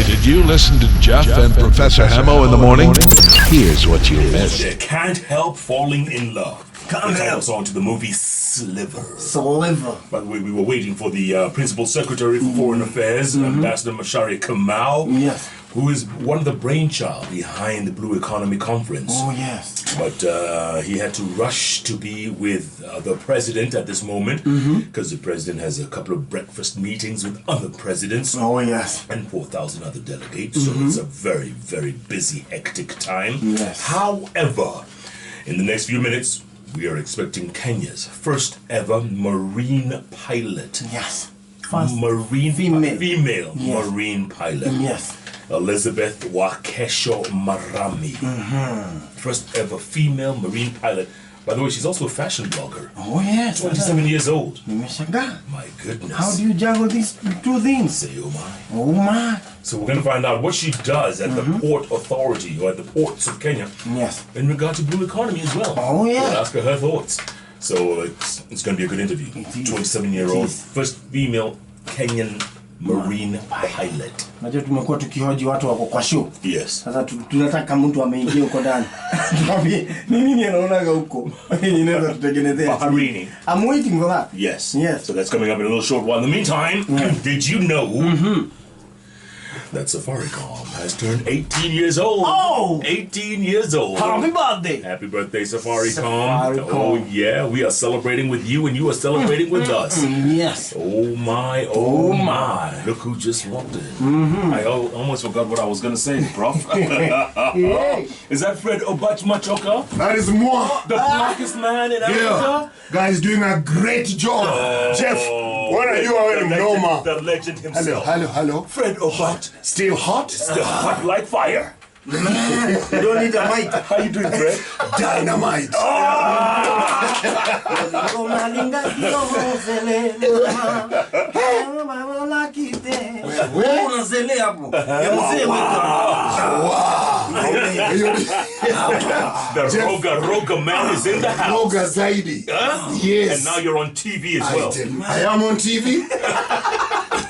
Did you listen to Jeff and Professor Hamo in the morning? Here's what you missed. They can't help falling in love. Can't help. Song to the movie Sliver. By the way, we were waiting for the Principal Secretary for Foreign Affairs, Ambassador Mashari Kamau, who is one of the brainchild behind the Blue Economy Conference. Oh, yes. But he had to rush to be with the president at this moment because the president has a couple of breakfast meetings with other presidents. Oh, yes. And 4,000 other delegates. So it's a very, very busy, hectic time. Yes. However, in the next few minutes, we are expecting Kenya's first ever marine pilot. Yes. Female marine pilot. Yes. Elizabeth Wakesho Marami. First ever female marine pilot. By the way, she's also a fashion blogger. Oh, yes. 27 years old. Nimeshangaa. My goodness. How do you juggle these two things? Say, oh my. Oh, my. So we're going to find out what she does at the Port Authority or at the ports of Kenya. Yes. In regard to Blue Economy as well. Oh, yeah. We'll ask her thoughts. So it's going to be a good interview. 27-year-old, first female Kenyan marine pilot. Najua tumekuwa tukihoji watu wako kwa show. Yes. Sasa tunataka mtu ameingia huko ndani. Mimi naonaga huko. Inaweza tutengenezea. Baharini. I'm waiting for that. Yes. Yes. So that's coming up in a little short while. In the meantime, did you know that Safaricom has turned 18 years old? Oh! 18 years old. Happy birthday. Happy birthday, Safaricom. Oh, yeah. We are celebrating with you and you are celebrating with us. Yes. Oh, my. Oh, my. Look who just walked in. I almost forgot what I was going to say, Prof. Is that Fred Obach Machoka? That is moi. The blackest man in Africa? Guys doing a great job. Jeff, when are you out in Dodoma? The legend himself. Hello. Fred Obach. Still hot? Still hot like fire. You don't need a mic. How you doing, Fred? Dynamite. The Roga man is in the house. Roga Zaidi. Yes. And now you're on TV as well. I am on TV.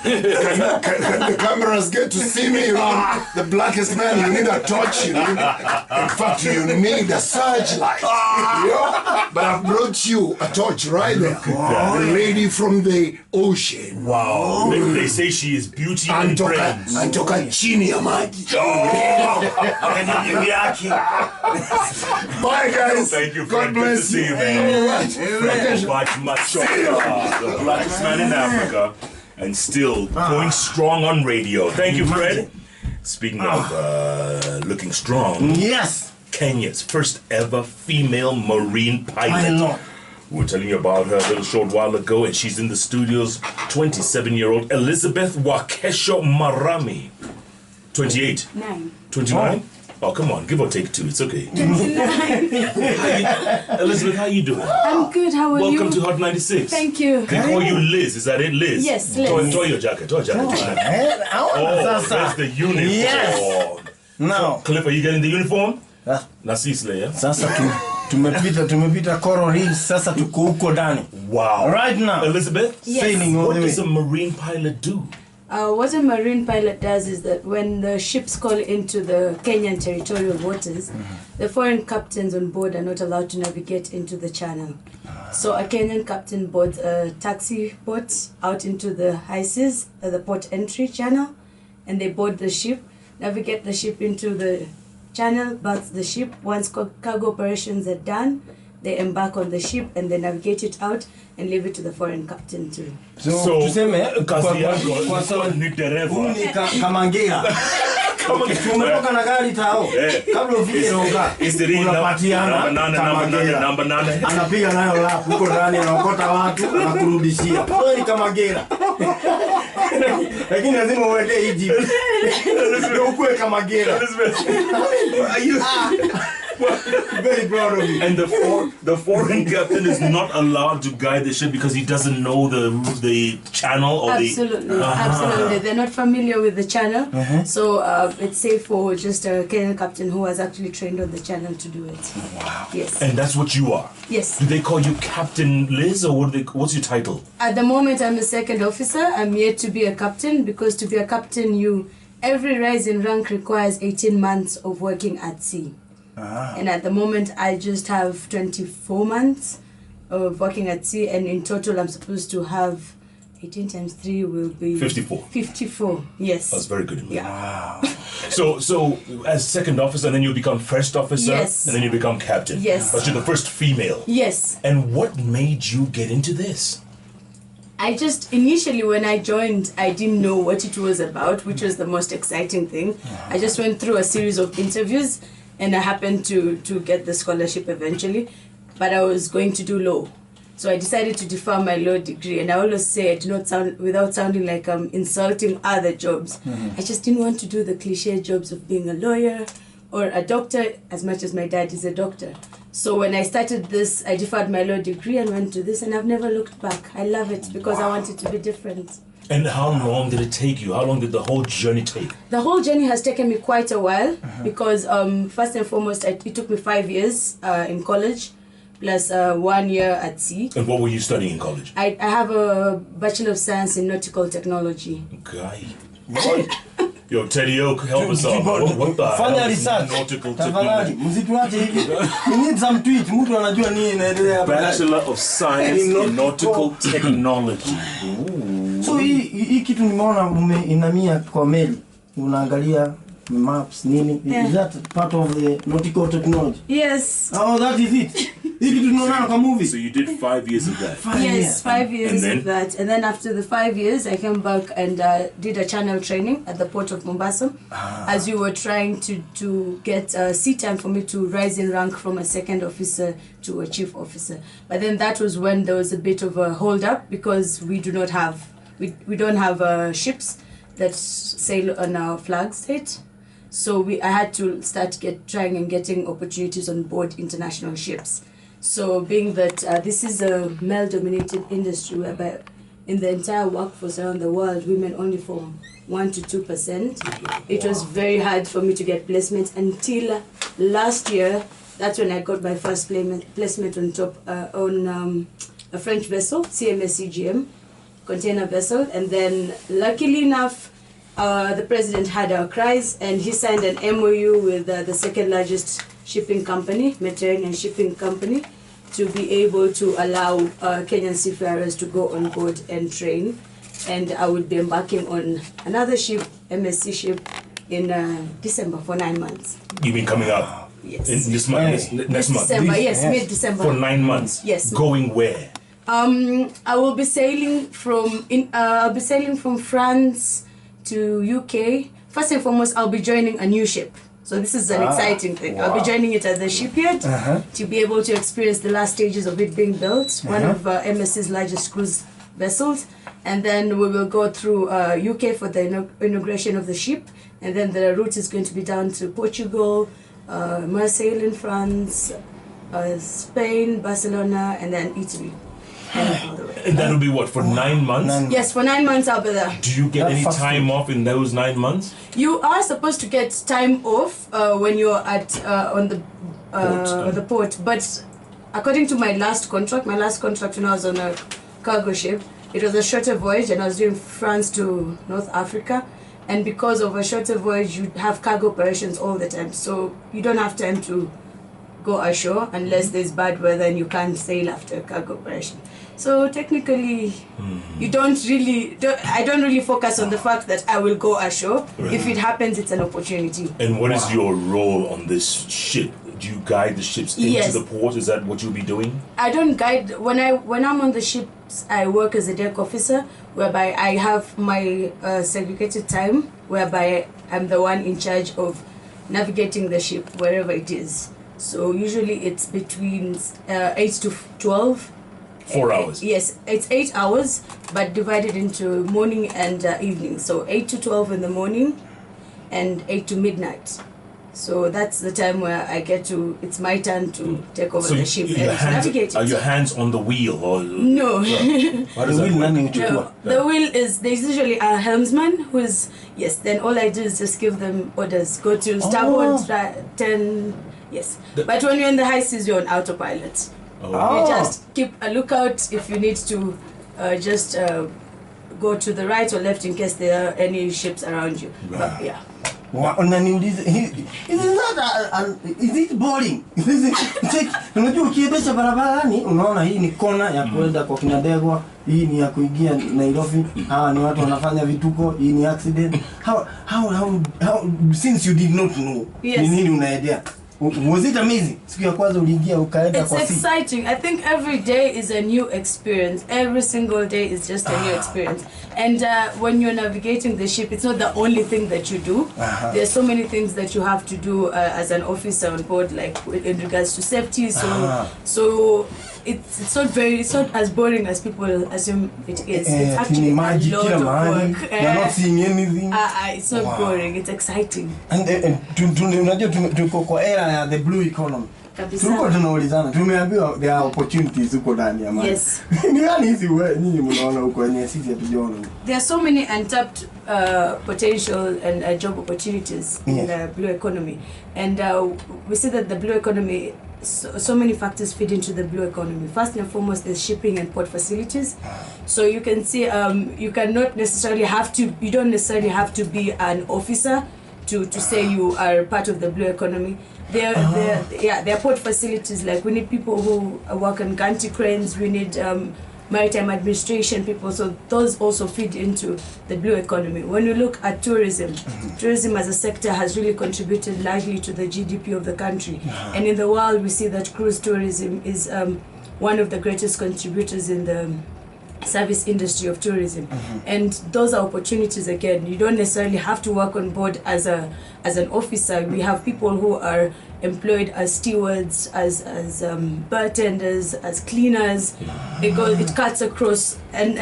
Can the cameras get to see me? You know, the blackest man, you need a torch. In fact, you need a searchlight. But I've brought you a torch right there. The lady from the ocean. Wow. They say she is beauty and brains. Antoka chini ya maji. Bye, guys. Thank you, God Fred. Good to bless see you. you, man. Fred Obach Machoka, the blackest man in Africa. And still going strong on radio. Thank you, Fred. Speaking of looking strong, Yes. Kenya's first ever female marine pilot. We were telling you about her a little short while ago, and she's in the studios. 27-year-old Elizabeth Wakesho Marami. 28. 29? Oh, come on, give or take 2. It's okay. Elizabeth, how you doing? I'm good. How are you? Welcome to Hot 96. Thank you. They call you Liz. Is that it, Liz? Yes, Liz. Toy your jacket. Toy your jacket. Oh, that's the uniform. Yes. Now, Cliff, are you getting the uniform? Nasisle, yeah? sasa tumepita Coral Reef, sasa tuko huko ndani. Wow. Right now. Elizabeth? Yes. Sailing all What the way. does a marine pilot do? What a marine pilot does is that when the ships call into the Kenyan territorial waters, the foreign captains on board are not allowed to navigate into the channel. So a Kenyan captain boards a taxi boat out into the high seas, the port entry channel, and they board the ship, navigate the ship into the channel, bounce the ship. Once cargo operations are done, they embark on the ship and they navigate it out and leave it to the foreign captain to. So tuseme kazi yako kwa sababu ni dereva. ni Kamangira. Tumetoka na gari tao. Kabla ufike Roga. Unapatiana namba 8. Anapiga nayo lap huko ndani anaokota watu anakurudishia. Wewe ni Kamangira. Lakini lazima uende Egypt. Ndio ukue Kamangira. Very proud of you. And the foreign captain is not allowed to guide the ship because he doesn't know the channel or Absolutely. They're not familiar with the channel, so it's safe for just a Kenyan captain who has actually trained on the channel to do it. Wow. Yes. And that's what you are. Yes. Do they call you Captain Liz or what's your title? At the moment, I'm a second officer. I'm yet to be a captain because to be a captain, you every rise in rank requires 18 months of working at sea. And at the moment, I just have 24 months of working at sea, and in total, I'm supposed to have 18 times 3 will be 54. 54, yes. That's very good. Yeah. Wow. So as second officer, and then you become first officer, Yes. and then you become captain. Yes. But you're the first female. Yes. And what made you get into this? I just, initially when I joined, I didn't know what it was about, which was the most exciting thing. I just went through a series of interviews, and I happened to get the scholarship eventually, but I was going to do law. So I decided to defer my law degree, and I always say I do not sound, without sounding like I'm insulting other jobs. I just didn't want to do the cliche jobs of being a lawyer or a doctor, as much as my dad is a doctor. So when I started this, I deferred my law degree and went to this, and I've never looked back. I love it because I want it to be different. And how long did it take you? How long did the whole journey take? The whole journey has taken me quite a while because first and foremost, it took me 5 years in college, plus 1 year at sea. And what were you studying in college? I have a Bachelor of Science in Nautical Technology. Guy. Yo, Teddy Oak, help us out. What the hell Fanya is research. nautical Tafadhali, technology? msituache hivi. We need some tweet. Mtu anajua nini inaendelea hapa. Bachelor of Science in Nautical Technology. So hii kitu nimeona umeinamia kwa meli. Unaangalia maps nini. Is that part of the nautical technology? Yes. Oh, that is it. Hii kitu tunaona kwa movie. So you did 5 years of that? Yes, 5 years And of that. And then after the 5 years, I came back and did a channel training at the port of Mombasa as we were trying to get sea time for me to rise in rank from a second officer to a chief officer. But then that was when there was a bit of a hold up because we don't have ships that sail on our flag state. So I had to start trying and getting opportunities on board international ships. So being that this is a male-dominated industry whereby in the entire workforce around the world, women only form 1 to 2%. It was very hard for me to get placement until last year. That's when I got my first placement on top on a French vessel, CMS CGM, container vessel. And then luckily enough, the president had our cries and he signed an MOU with the second largest shipping company, Mediterranean Shipping Company, to be able to allow Kenyan seafarers to go on board and train. And I would be embarking on another ship, MSC ship, in December for 9 months. You've been coming up? Yes. In this month, next month? December, yes, mid-December. For 9 months? Yes. Going where? I will be sailing from France to UK. First and foremost, I'll be joining a new ship. So this is an exciting thing. I'll be joining it at the shipyard to be able to experience the last stages of it being built, one of MSC's largest cruise vessels. And then we will go through UK for the inauguration of the ship. And then the route is going to be down to Portugal, Marseille in France, Spain, Barcelona, and then Italy. And that will be what, for 9 months? Yes, for 9 months I'll be there. Do you get any time off in those 9 months? You are supposed to get time off when you're at on the port, but according to my last contract when I was on a cargo ship, it was a shorter voyage and I was doing France to North Africa, and because of a shorter voyage you have cargo operations all the time, so you don't have time to go ashore unless there's bad weather and you can't sail after a cargo operation. So technically, I don't really focus on the fact that I will go ashore. Right. If it happens, it's an opportunity. And what is your role on this ship? Do you guide the ships into the port? Is that what you'll be doing? I don't guide. When I'm on the ships, I work as a deck officer, whereby I have my segregated time, whereby I'm the one in charge of navigating the ship wherever it is. So usually it's between 8 to 12. 4 hours? Yes, it's 8 hours, but divided into morning and evening. So 8 to 12 in the morning and 8 to midnight. So that's the time where I get to, it's my turn to take over the ship and navigate it. Are your hands on the wheel? Or no. How does that work? No. The wheel is, there's usually a helmsman who is, yes, then all I do is just give them orders. Go to starboard, 10, yes. But when you're in the high seas, you're on autopilot. You just keep a lookout if you need to just go to the right or left in case there are any ships around you. But, yeah. Unaniuliza, is it boring? Unajua ukiendesha barabarani unaona hii ni kona ya kwenda kwa Kinadegwa, hii ni ya kuingia Nairobi, hawa ni watu wanafanya vituko, hii ni accident. How since you did not know ni nini unaendea? Was it amazing? Siku ya kwanza uliingia ukaenda kwa It's exciting. I think every day is a new experience. Every single day is just a new experience. And when you're navigating the ship, it's not the only thing that you do. There's so many things that you have to do as an officer on board, like in regards to safety. So it's not as boring as people assume it is. It's actually a lot of work. You're not seeing anything. It's not boring. It's exciting. And unajua tuko kwa era ya the blue economy. Tuko tunaulizana, tumeambiwa there are opportunities huko ndani ya maji. Yes. Ni gani hizi nyinyi mnaona huko yenye sisi hatujaona? There are so many untapped potential and job opportunities in the blue economy, and we see that the blue economy, so many factors feed into the blue economy. First and foremost, there's shipping and port facilities. So you can see you don't necessarily have to be an officer to say you are part of the blue economy. There are port facilities, like we need people who work on Ganti cranes, we need maritime administration people, so those also feed into the blue economy. When you look at tourism, tourism as a sector has really contributed largely to the GDP of the country. And in the world, we see that cruise tourism is one of the greatest contributors in the service industry of tourism. And those are opportunities. Again, you don't necessarily have to work on board as an officer. We have people who are employed as stewards, as bartenders, as cleaners. It cuts across, and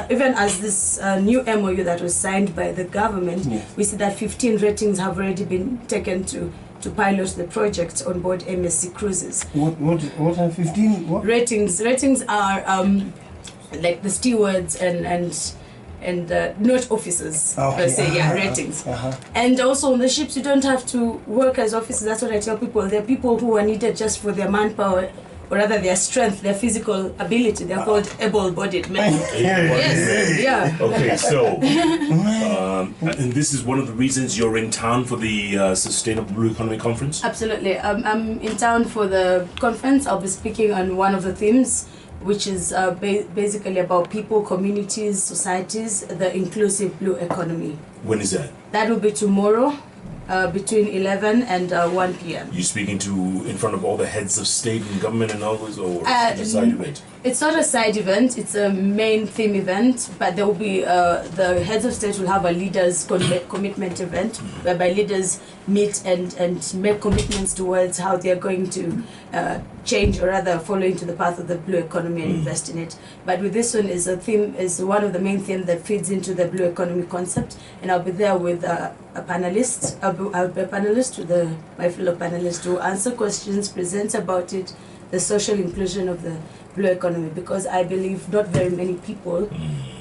even as this new MOU that was signed by the government, we see that 15 ratings have already been taken to pilot the project on board MSC cruises. What are 15? What? Ratings are like the stewards and not officers, per se, ratings. And also on the ships, you don't have to work as officers. That's what I tell people. There are people who are needed just for their manpower, or rather their strength, their physical ability. They're called able-bodied men. Yes, yeah. Okay, so, and this is one of the reasons you're in town for the Sustainable Blue Economy Conference? Absolutely. I'm in town for the conference. I'll be speaking on one of the themes, which is basically about people, communities, societies, the inclusive blue economy. When is that? That will be tomorrow, between 11 and 1 p.m. You speaking in front of all the heads of state and government and all those, or a side event? It's not a side event, it's a main theme event, but there will be, the heads of state will have a leaders commitment event, whereby leaders meet and make commitments towards how they are going to change, or rather follow into the path of the blue economy and invest in it. But with this one is one of the main themes that feeds into the blue economy concept, and I'll be there with a panelist. I'll be a panelist with my fellow panelists to answer questions, present about it, the social inclusion of the blue economy, because I believe not very many people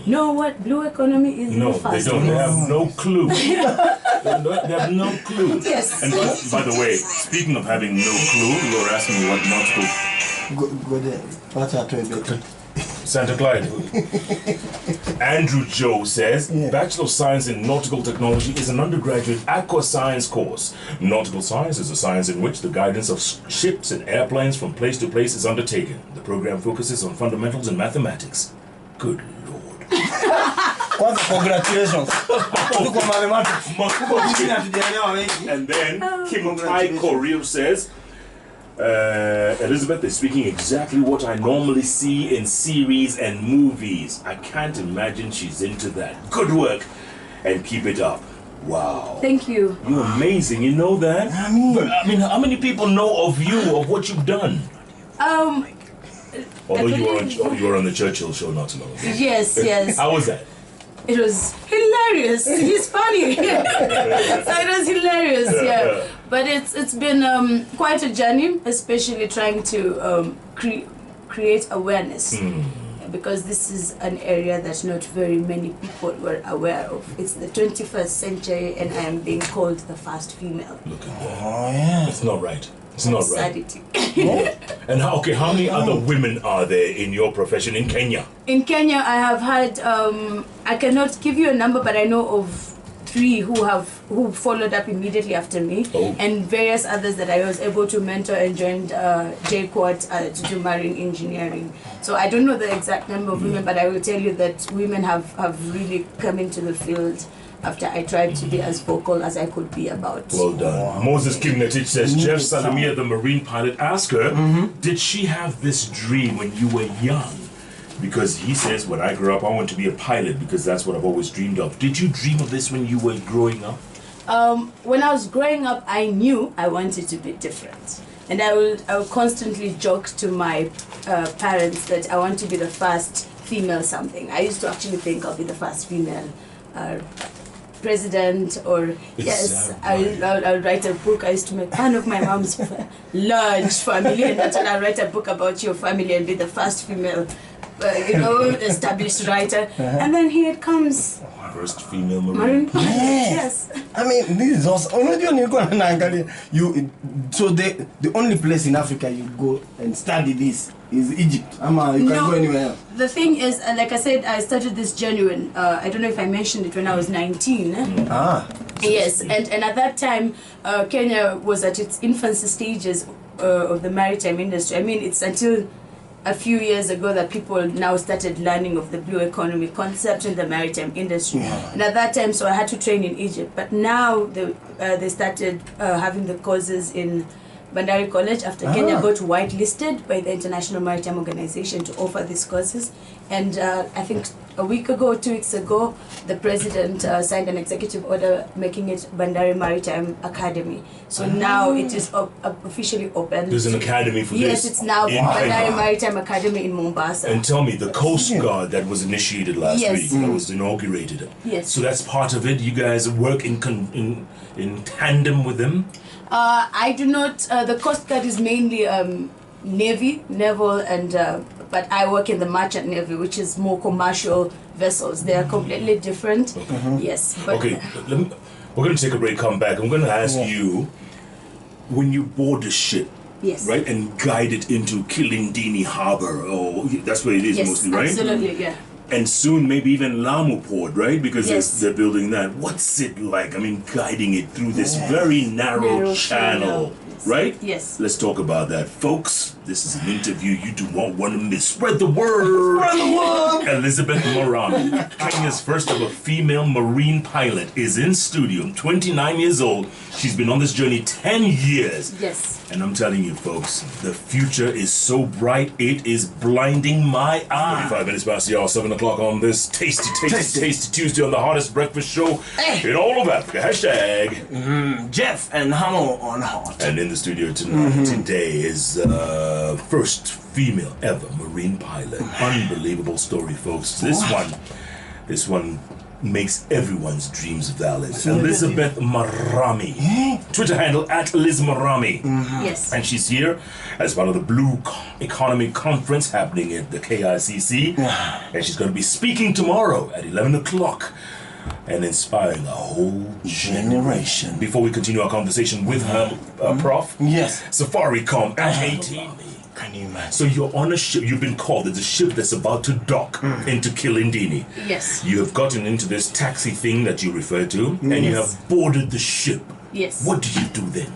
know what blue economy is. No, they don't. They have no clue. They have no clue. Yes. And by the way, speaking of having no clue, you were asking me what not to. Go there. What's that? Santa Clyde. Andrew Joe says, Bachelor of Science in Nautical Technology is an undergraduate aqua science course. Nautical science is a science in which the guidance of ships and airplanes from place to place is undertaken. The program focuses on fundamentals in mathematics. Good Lord. Congratulations. And then Kim Tai Korea says, Elizabeth is speaking exactly what I normally see in series and movies. I can't imagine she's into that. Good work, and keep it up. Wow. Thank you. You're amazing, you know that? I mean, how many people know of you, of what you've done? Although you were on the Churchill show not too long ago. Yes. How was that? It was hilarious. He's funny. So it was hilarious, yeah. But it's been quite a journey, especially trying to create awareness. Because this is an area that not very many people were aware of. It's the 21st century and I am being called the first female. Look at that. Oh, yeah. It's not right. It's not right. And how many other women are there in your profession in Kenya? In Kenya, I have had, I cannot give you a number, but I know of 3 who followed up immediately after me, and various others that I was able to mentor and joined JQuat to do marine engineering. So I don't know the exact number of women, but I will tell you that women have really come into the field after I tried to be as vocal as I could be about. Well done. Wow. Moses Kimnatich says, Jeff Salamia, the marine pilot, asked her, did she have this dream when you were young? Because he says, when I grew up, I want to be a pilot because that's what I've always dreamed of. Did you dream of this when you were growing up? When I was growing up, I knew I wanted to be different. And I would constantly joke to my parents that I want to be the first female something. I used to actually think I'll be the first female president, or I'll write a book. I used to make fun of my mom's large family, and that's when I'll write a book about your family and be the first female established writer. And then here it comes. First female marine. Yes. I mean, this is awesome. So the only place in Africa you go and study this is Egypt. You can go anywhere else. The thing is, like I said, I started this journey when, I don't know if I mentioned it, when I was 19. Yes, and at that time, Kenya was at its infancy stages of the maritime industry. I mean, it's until a few years ago that people now started learning of the blue economy concept in the maritime industry. And at that time, so I had to train in Egypt. But now they started having the courses in Bandari College after Kenya got whitelisted by the International Maritime Organization to offer these courses. And I think a week ago, 2 weeks ago, the president signed an executive order making it Bandari Maritime Academy. So now it is officially open. There's an academy for this? Yes, it's now Bandari Maritime Academy in Mombasa. And tell me, the Coast Guard that was initiated last week, that was inaugurated. Yes. So that's part of it? You guys work in tandem with them? I do not. The Coast Guard is mainly Navy, naval, and but I work in the merchant navy, which is more commercial vessels. They are completely different. Yes. But okay, we're going to take a break, come back. I'm going to ask you, when you board a ship, right, and guide it into Kilindini Harbor, that's where it is mostly, right? Absolutely, yeah. And soon maybe even Lamu Port, right? Because they're building that. What's it like? I mean, guiding it through this very narrow channel, right? Yes. Let's talk about that. Folks, this is an interview you do not want to miss. Spread the word! Spread the word! Elizabeth Marami, Kenya's first ever female marine pilot, is in studio. 29 years old. She's been on this journey 10 years. Yes. And I'm telling you, folks, the future is so bright, it is blinding my eye. 35 minutes past the hour, 7 o'clock on this tasty Tuesday on the hottest breakfast show in all of Africa. Hashtag Jeff and Hamo on hot. And in the studio tonight, today is first female ever marine pilot. Unbelievable story, folks. This one makes everyone's dreams valid. Elizabeth Marami. Twitter handle at Liz Marami. Yes. And she's here as part of the Blue Economy Conference happening at the KICC. And she's going to be speaking tomorrow at 11 o'clock and inspiring a whole generation. Before we continue our conversation with her, Prof. Yes. Safaricom at 18. Can you imagine? So you're on a ship, you've been called, there's a ship that's about to dock into Kilindini. Yes. You have gotten into this taxi thing that you referred to, and you have boarded the ship. Yes. What do you do then?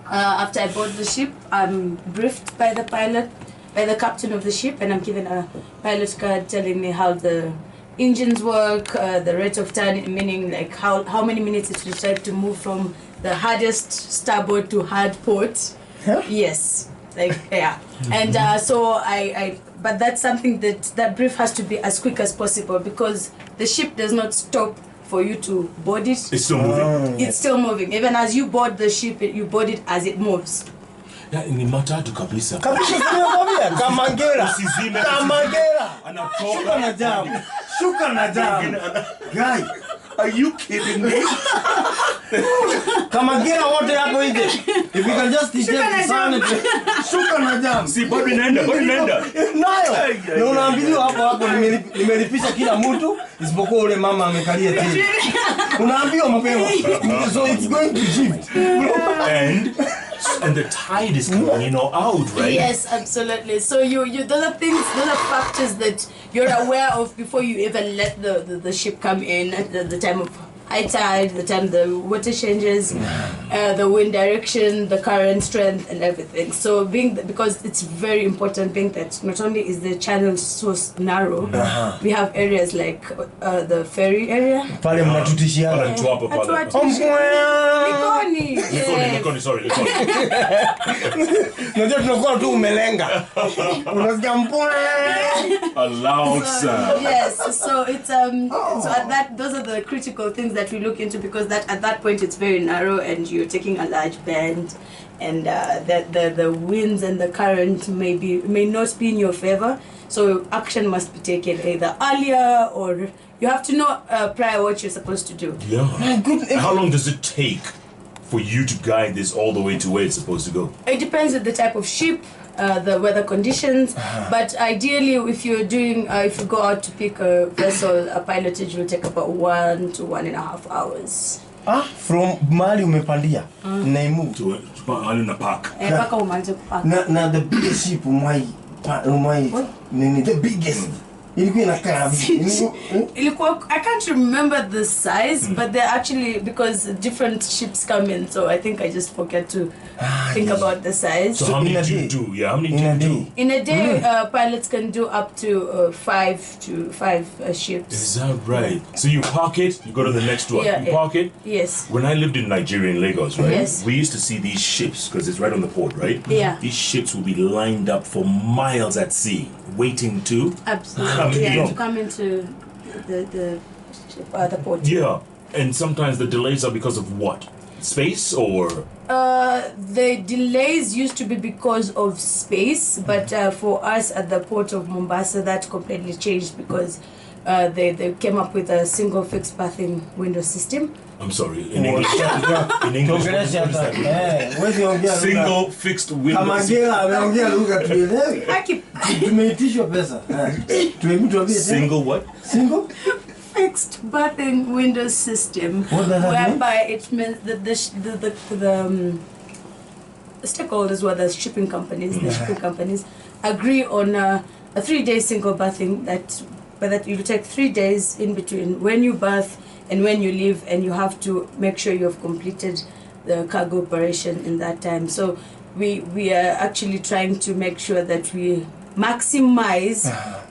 After I board the ship, I'm briefed by the pilot, by the captain of the ship, and I'm given a pilot card telling me how the engines work, the rate of turn, meaning like how many minutes it will take to move from the hardest starboard to hard port. Yes. And so but that's something that brief has to be as quick as possible because the ship does not stop for you to board it. It's still moving. It's still moving. Even as you board the ship, you board it as it moves. Ni matatu kabisa. Kamangera. Shuka na jam. Guy, are you kidding me? Kamangera wote hapo nje. If you can just detect sanity. Shuka na jam. Si bado inaenda. Nayo. Na unaambiwa hapo nimelipisha kila mtu isipokuwa ule mama amekalia chini. Unaambiwa mapema. So it's going to shift. And And the tide is coming in or out, right? Yes, absolutely. So those are factors that you're aware of before you even let the ship come in at the time of high tide, the time the water changes, the wind direction, the current strength, and everything. So because it's very important, being that not only is the channel so narrow, we have areas like the ferry area. Pale mnatutishiana. Pale Mtwapa pale. Likoni, sorry. Unajua tunakuwa tu umelenga. Unasikia mpwe. A loud sound. Yes, so it's so at that those are the critical things that we look into, because at that point it's very narrow and you're taking a large bend, and the winds and the current may not be in your favor. So action must be taken either earlier, or you have to know prior what you're supposed to do. Yeah. How long does it take for you to guide this all the way to where it's supposed to go? It depends on the type of ship, the weather conditions, but ideally if you're doing if you go out to pick a vessel, a pilotage will take about 1 to 1.5 hours. From mahali umepandia naimu To mahali na park. Mpaka umalize kupaka. na the biggest ship umai nini the biggest ilikuwa inakaa I can't remember the size, but they're actually, because different ships come in, so I think I just forget to think about the size. So how many do you do? Yeah, how many do you do? In a day, pilots can do up to 5 ships. Is that right? So you park it, you go to the next one. Yeah, you park it? Yes. When I lived in Nigeria, in Lagos, right? Yes. We used to see these ships, because it's right on the port, right? Yeah. These ships will be lined up for miles at sea, waiting to... Absolutely. Yeah, to come into the port. Yeah. And sometimes the delays are because of what? Space or... The delays used to be because of space, but for us at the port of Mombasa, that completely changed because they came up with a single fixed berthing window system. I'm sorry, in English. In English, what is that? Single fixed window kama system. ngela ameongea lugha tuelewe. Tumeitishwa pesa. Single what? Single Fixed berthing window system, What does that whereby it means that the stakeholders, were the shipping companies, agree on a 3-day single berthing that you take 3 days in between when you berth and when you leave, and you have to make sure you have completed the cargo operation in that time. So we are actually trying to make sure that we maximize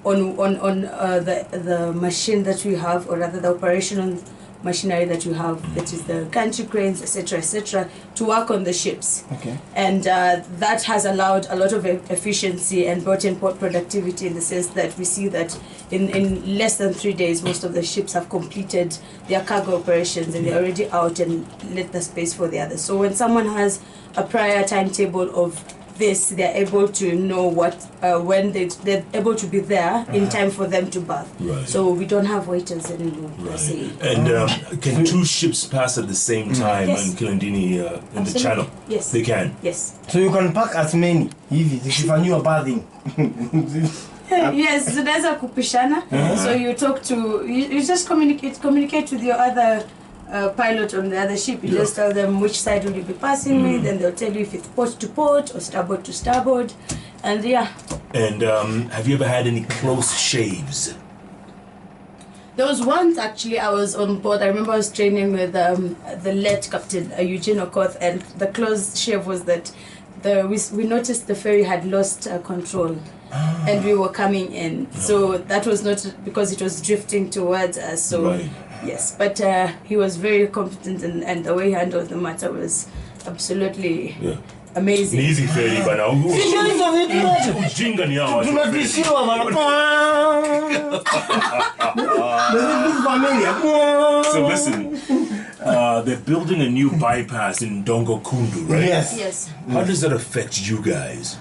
on the machine that we have, or rather the operational machinery that we have, that is the gantry cranes, etc., to work on the ships. Okay. And that has allowed a lot of efficiency and brought in port productivity, in the sense that we see that in less than 3 days, most of the ships have completed their cargo operations and they're already out and let the space for the others. So when someone has a prior timetable of this, they're able to know what when they're able to be there in time for them to berth. Right. So we don't have waiters anymore. Right. And can 2 ships pass at the same time Yes. in Kilindini in the Absolutely. channel? Yes. They can? Yes. So you can pack as many hivi zikifanyiwa bathing. Yes, zinaweza kupishana. So you talk to, you just communicate with your other pilot on the other ship. You just tell them which side will you be passing with, and they'll tell you if it's port to port or starboard to starboard. And yeah. And have you ever had any close shaves? There was once, actually, I was on board. I remember I was training with the late Captain Eugene Okoth, and the close shave was that we noticed the ferry had lost control. And we were coming in, so that was not because it was drifting towards us. So Right. yes, but he was very competent, and the way he handled the matter was absolutely amazing. Ni easy ferry bana. Ujinga ni hawa. Tunatishiwa bana. So listen, they're building a new bypass in Dongo Kundu, right? Yes. Yes. How does that affect you guys?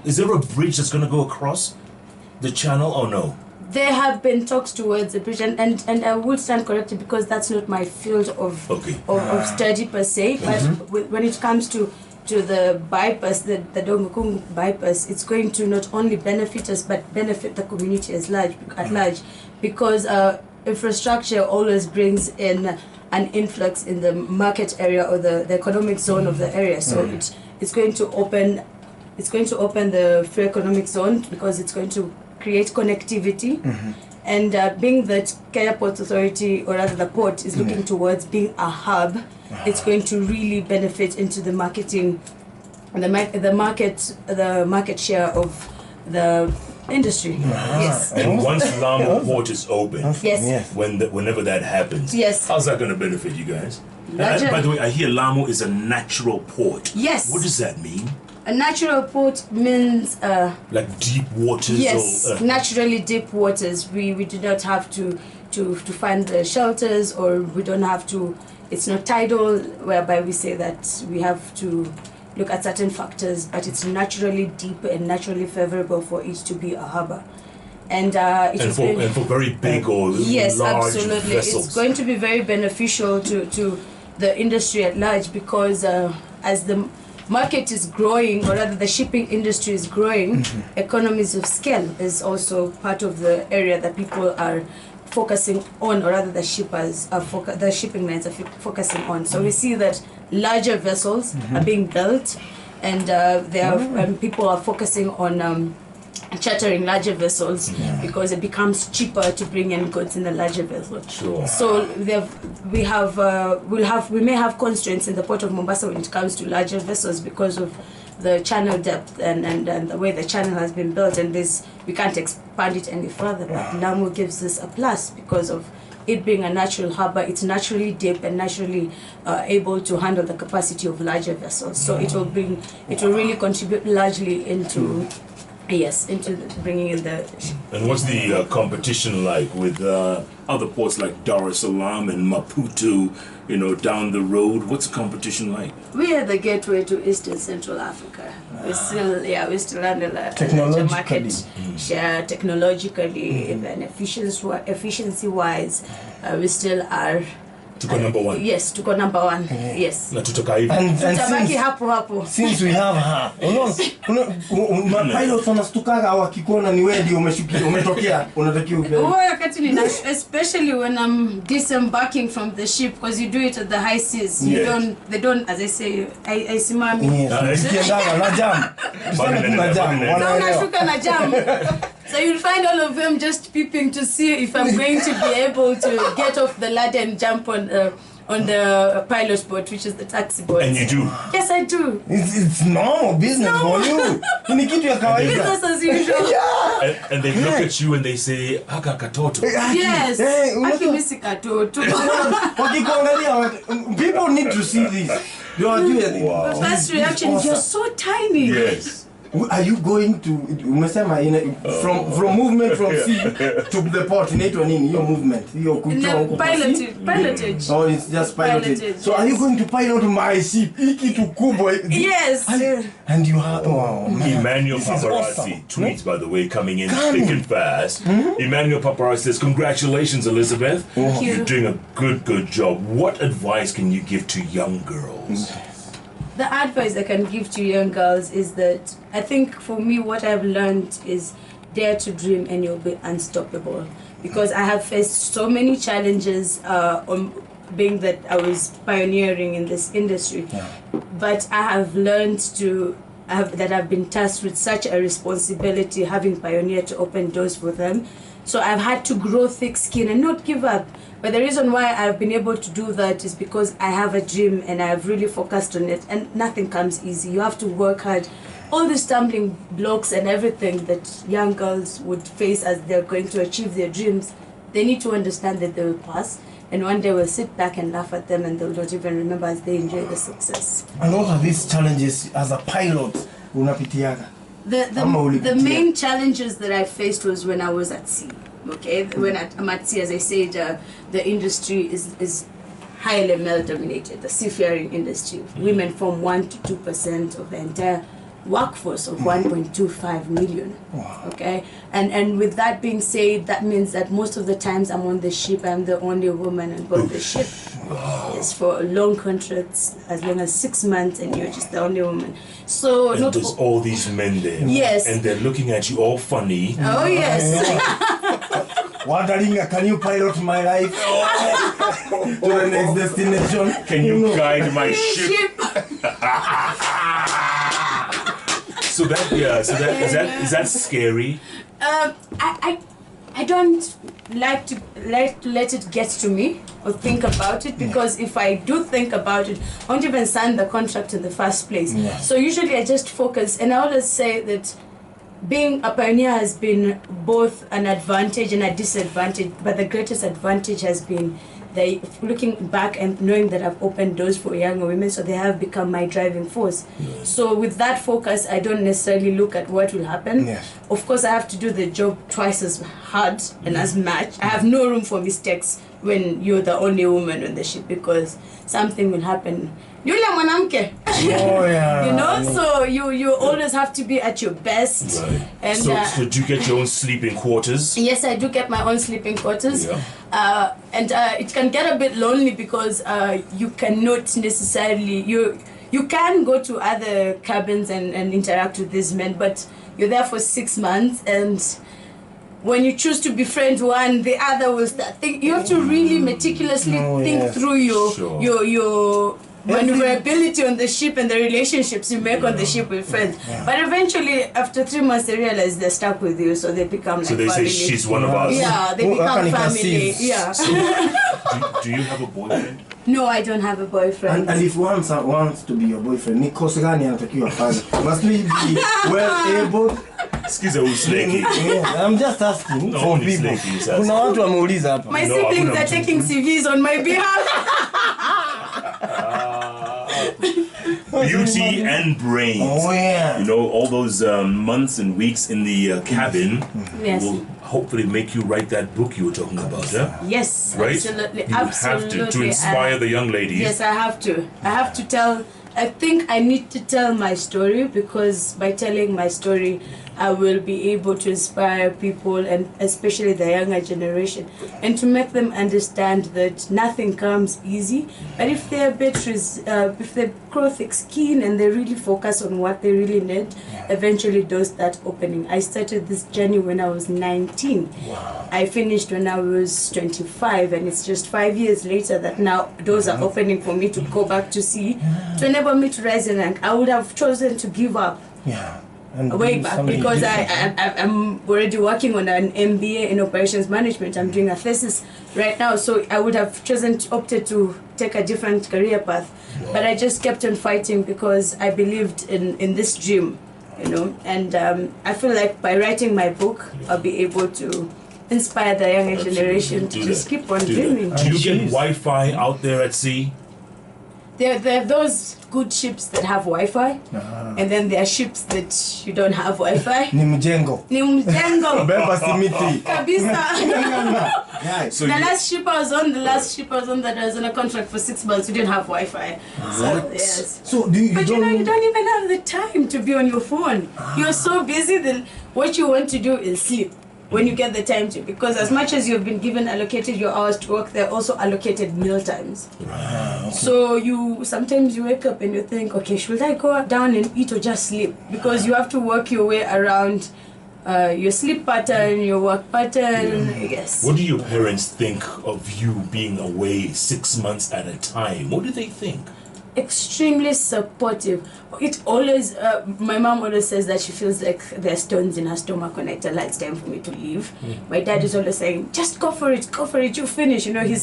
Is there a bridge that's going to go across the channel or no? There have been talks towards the bridge, and I would stand corrected because that's not my field of study per se. But when it comes to the bypass, the Dongo bypass, it's going to not only benefit us but benefit the community at large, because infrastructure always brings in an influx in the market area or the economic zone of the area. So it's going to open the free economic zone because it's going to create connectivity. And being that Kenya Ports Authority, or rather the port, is looking towards being a hub, it's going to really benefit into the marketing, the market share of the industry. Yes. And once Lamu Port is open, Yes. whenever that happens, Yes. how's that going to benefit you guys? Larger- By the way, I hear Lamu is a natural port. Yes. What does that mean? A natural port means Like deep waters? yes, Or, naturally deep waters. We do not have to find the shelters, or we don't have to. It's not tidal, whereby we say that we have to look at certain factors, but it's naturally deep and naturally favorable for it to be a harbor. And and for very big or yes, large absolutely, vessels. it's going to be very beneficial to the industry at large, because as the market is growing, or rather the shipping industry is growing, economies of scale is also part of the area that people are focusing on, or rather the shippers are the shipping lines are focusing on. So we see that larger vessels are being built, and people are focusing on chartering larger vessels because it becomes cheaper to bring in goods in the larger vessel. Sure. So we may have constraints in the port of Mombasa when it comes to larger vessels because of the channel depth and the way the channel has been built, and we can't expand it any further. But Lamu gives us a plus because of it being a natural harbor. It's naturally deep and naturally able to handle the capacity of larger vessels. So it will really contribute largely into bringing in the. And what's the competition like with other ports like Dar es Salaam and Maputo, down the road? What's the competition like? We are the gateway to East and Central Africa. We still handle a Technologically. market share technologically, even efficiency-wise. We still are. Tuko number one. Yes, tuko number one. Yes. Na tutaka hivi. And Tutabaki hapo. since we have her, pilots wanastukaga wakikuona ni wewe ndio umetokea, unatakiwa especially when I'm disembarking from the ship, because you do it at the high seas. Yes. They don't, as I say, aisimami. ukiendana na jam. Tuseme kuna jam. So unashuka na jam. So you'll find all of them just peeping to see if I'm going to be able to get off the ladder and jump on the pilot boat, which is the taxi boat. And you do? Yes, I do. It's normal business for you. Ni kitu ya kawaida. Business as usual. Yeah. And they look at you and they say, haka katoto. Yes. Akimisi katoto. Wakikuangalia, people need to see this. You are doing The first reaction is, you're so tiny. Yes. Are you going to umesema from movement from sea to the port inaitwa nini hiyo movement hiyo kutoa huko Pilotage. Oh, it's just pilotage. Pilotage, So are you going to pilot my ship hiki tu kubwa? Yes. And you have Emmanuel this is Paparazzi awesome. tweets, by the way, coming in thick and fast. Emmanuel Paparazzi says, congratulations, Elizabeth. Thank you. You're doing a good job. What advice can you give to young girls? The advice I can give to young girls is that I think for me what I've learned is dare to dream and you'll be unstoppable, because I have faced so many challenges on being that I was pioneering in this industry, but I have learned that I've been tasked with such a responsibility, having pioneered, to open doors for them. So I've had to grow thick skin and not give up. But the reason why I've been able to do that is because I have a dream and I've really focused on it, and nothing comes easy. You have to work hard. All the stumbling blocks and everything that young girls would face as they're going to achieve their dreams, they need to understand that they will pass, and one day we'll sit back and laugh at them and they'll not even remember as they enjoy the success. And all of these challenges as a pilot unapitiaga. The main challenges that I faced was when I was at sea. Okay, when I'm at sea, as I said, the industry is highly male dominated. The seafaring industry, women form 1 to 2% of the entire workforce of 1.25 million. Okay, and with that being said, that means that most of the times I'm on the ship, I'm the only woman on board the ship. It's for long contracts, as long as 6 months, and you're just the only woman. So And there's all these men there. Yes. And they're looking at you all funny. Oh yes. Wadaringa, can you pilot my life to the next destination? Can you guide my ship? Ship. So is that scary? I don't like to let it get to me or think about it, because if I do think about it, I won't even sign the contract in the first place. Yeah. So usually I just focus, and I always say that being a pioneer has been both an advantage and a disadvantage, but the greatest advantage has been looking back and knowing that I've opened doors for younger women, so they have become my driving force. Yes. So with that focus, I don't necessarily look at what will happen. Yes. Of course, I have to do the job twice as hard and as much. I have no room for mistakes when you're the only woman on the ship, because something will happen. Yule mwanamke. Oh, yeah. You know, so you always have to be at your best. Right. And So do you get your own sleeping quarters? yes, I do get my own sleeping quarters. Yeah. And it can get a bit lonely, because you cannot necessarily you can go to other cabins and interact with these men, but you're there for 6 months, and when you choose to befriend one, the other will start think. You have to really meticulously think yes. through Sure. your maneuverability on the ship and the relationships you make on the ship with friends. But eventually, after 3 months, they realize they're stuck with you, so they become like So they family. say she's one of us. Yeah, they Oh, become I can family. see. Yeah. Do you have a boyfriend? No, I don't have a boyfriend. And if one wants to be your boyfriend, ni kosa gani anatakiwa afanye? Must we be well able? Skiza usleki. Yeah, I'm just asking No, for ni people. sleki sasa. Kuna watu wameuliza hapa. My No, siblings hakuna are mtu. taking CVs on my behalf. Beauty and brains. Oh yeah. You know, all those months and weeks in the cabin Yes. will hopefully make you write that book you were talking about, huh? Yes, Right? absolutely, You absolutely. have to inspire the young ladies. Yes, I have to. I have to tell. I think I need to tell my story, because by telling my story, I will be able to inspire people, and especially the younger generation, and to make them understand that nothing comes easy. But if they're if they grow thick skin and they really focus on what they really need, eventually doors start opening. I started this journey when I was 19. Wow. I finished when I was 25, and it's just 5 years later that now doors are opening for me to go back to sea, to enable me to rise in rank. I would have chosen to give up Yeah. And way do back, something because different. I'm already working on an MBA in operations management. I'm doing a thesis right now, so I would have opted to take a different career path, but I just kept on fighting because I believed in this dream, you know. And I feel like by writing my book, I'll be able to inspire the younger generation to just keep on dreaming. Do you get Jeez. Wi-Fi out there at sea? There are those good ships that have Wi-Fi, and then there are ships that you don't have Wi-Fi. Ni mjengo. Ni mjengo Beba simiti. kabisa. Guys. So The you- last ship I was on that I was on a contract for 6 months. We didn't have Wi-Fi. So, yes. So do you But don't you don't even have the time to be on your phone. You're so busy that what you want to do is sleep when you get the time to. Because as much as you've been given allocated your hours to work, they're also allocated meal times. So you sometimes you wake up and you think, okay, should I go down and eat or just sleep? Because you have to work your way around your sleep pattern, your work pattern. Yes. What do your parents think of you being away 6 months at a time? What do they think? Extremely supportive. It always, my mom always says that she feels like there are stones in her stomach when I tell her it's time for me to leave. My dad is always saying, just go for it, you finish. You know, he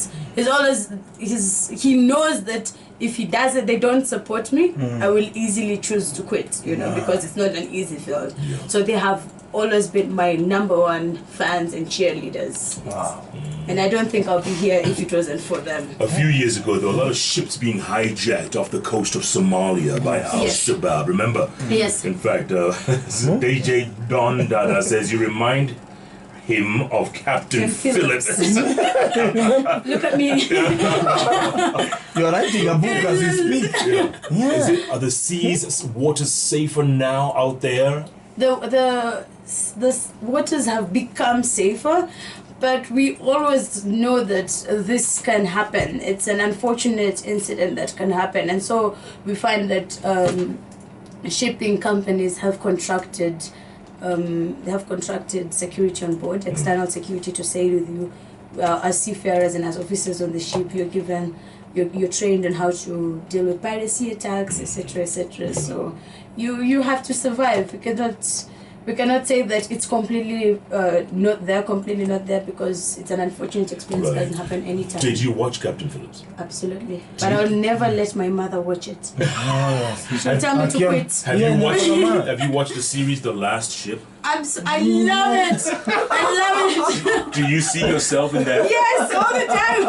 knows that if he does it, they don't support me, I will easily choose to quit, you know, because it's not an easy field. So they have always been my number one fans and cheerleaders. Wow. And I don't think I'll be here if it wasn't for them. A few years ago, there were a lot of ships being hijacked off the coast of Somalia by Al-Shabaab. Remember? Yes. In fact, DJ Don Dada says you remind him of Captain Phillips. Look at me. You're writing a book as you speak. Yeah. Are the seas, waters safer now out there? The waters have become safer, but we always know that this can happen. It's an unfortunate incident that can happen, and so we find that shipping companies have contracted security on board, external security, to sail with you. As seafarers and as officers on the ship, you're given you're trained on how to deal with piracy attacks, etc., etc. So you have to survive. We cannot say that it's completely completely not there, because it's an unfortunate experience. Right. It doesn't happen anytime. Did you watch Captain Phillips? Absolutely. But I'll never let my mother watch it. She'll tell me to Akion. quit. Have you watched the series The Last Ship? I love it. I love it. Do you see yourself in that? Yes, all the time.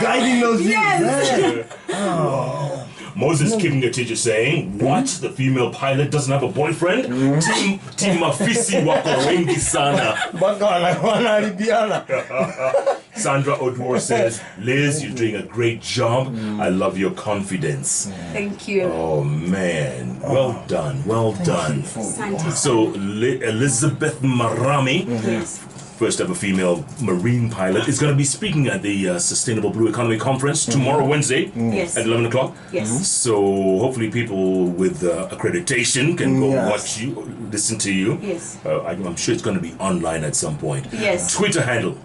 Guiding those Yes. Moses giving a teacher saying, "What? The female pilot doesn't have a boyfriend? Team Mafisi wako wengi sana." Baka wanaharibiana. Sandra Odwar says, "Liz, you're doing a great job. I love your confidence." Thank you. Oh man, well done, well done. So Elizabeth Marami, Yes. first ever female marine pilot, is going to be speaking at the Sustainable Blue Economy Conference tomorrow, Wednesday, Yes. at 11 o'clock. Yes. So hopefully people with accreditation can go Yes. watch you, listen to you. Yes. I'm sure it's going to be online at some point. Yes. Twitter handle.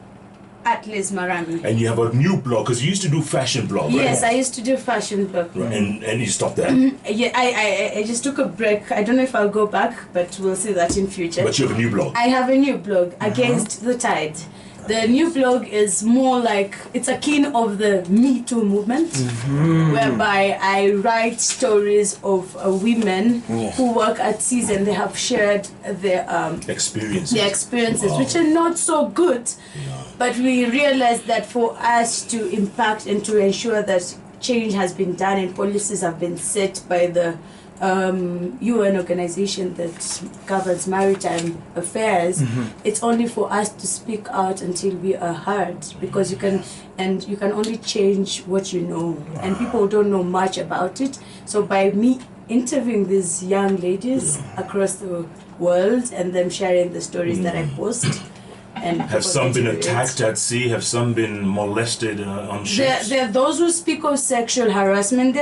At Liz Marami. And you have a new blog, because you used to do fashion blog, right? Yes, I used to do fashion blog. Right. And you stopped that. Yeah, I just took a break. I don't know if I'll go back, but we'll see that in future. But you have a new blog. I have a new blog, Against the Tide. The new blog is more like, it's akin of the Me Too movement, whereby I write stories of women who work at seas, and they have shared their experiences, which are not so good. But we realized that for us to impact and to ensure that change has been done and policies have been set by the UN organization that governs maritime affairs, it's only for us to speak out until we are heard, because you can only change what you know, and people don't know much about it. So by me interviewing these young ladies across the world and them sharing the stories that I post, and have some been attacked at sea? Have some been molested on ships? There are those who speak of sexual harassment.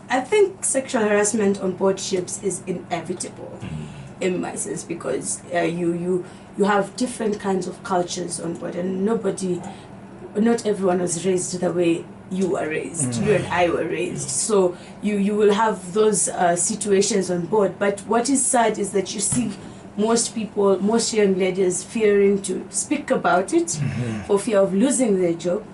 I think sexual harassment on board ships is inevitable, in my sense, because you have different kinds of cultures on board, and not everyone was raised the way you were raised. You and I were raised, so you will have those situations on board. But what is sad is that you see most young ladies fearing to speak about it for fear of losing their job,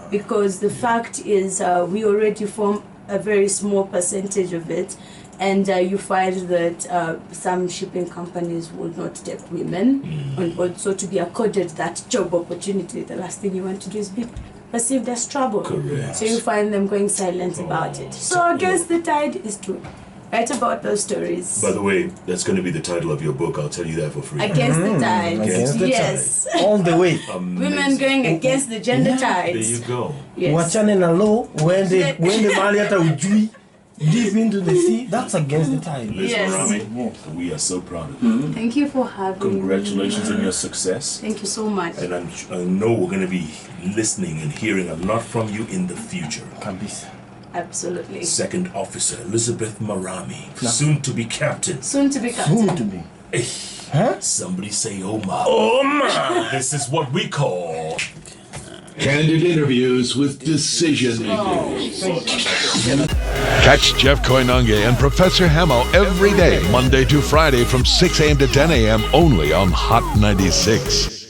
because the fact is we already form a very small percentage of it, and you find that some shipping companies will not take women on board. So to be accorded that job opportunity, the last thing you want to do is be perceived as trouble. Correct. So you find them going silent about it. So Against the Tide is to write about those stories. By the way, that's going to be the title of your book. I'll tell you that for free. Against the Tide. Against the Yes. All the way. Women going against the gender There tides. you go. Yes. Wachane na low when the mali hata ujui deep into the sea. That's against the tide. Liz Yes. Marami, we are so proud of you. Thank you for having me. Congratulations on your success. Thank you so much. And I know we're going to be listening and hearing a lot from you in the future. Kabisa. Absolutely. Second Officer Elizabeth Marami, soon to be captain. Soon to be captain. Soon to be. Somebody say Oma. Oma! This is what we call Candid interviews with decision makers. Catch Jeff Koinange and Professor Hamo every day, Monday to Friday from 6 a.m. to 10 a.m. only on Hot 96.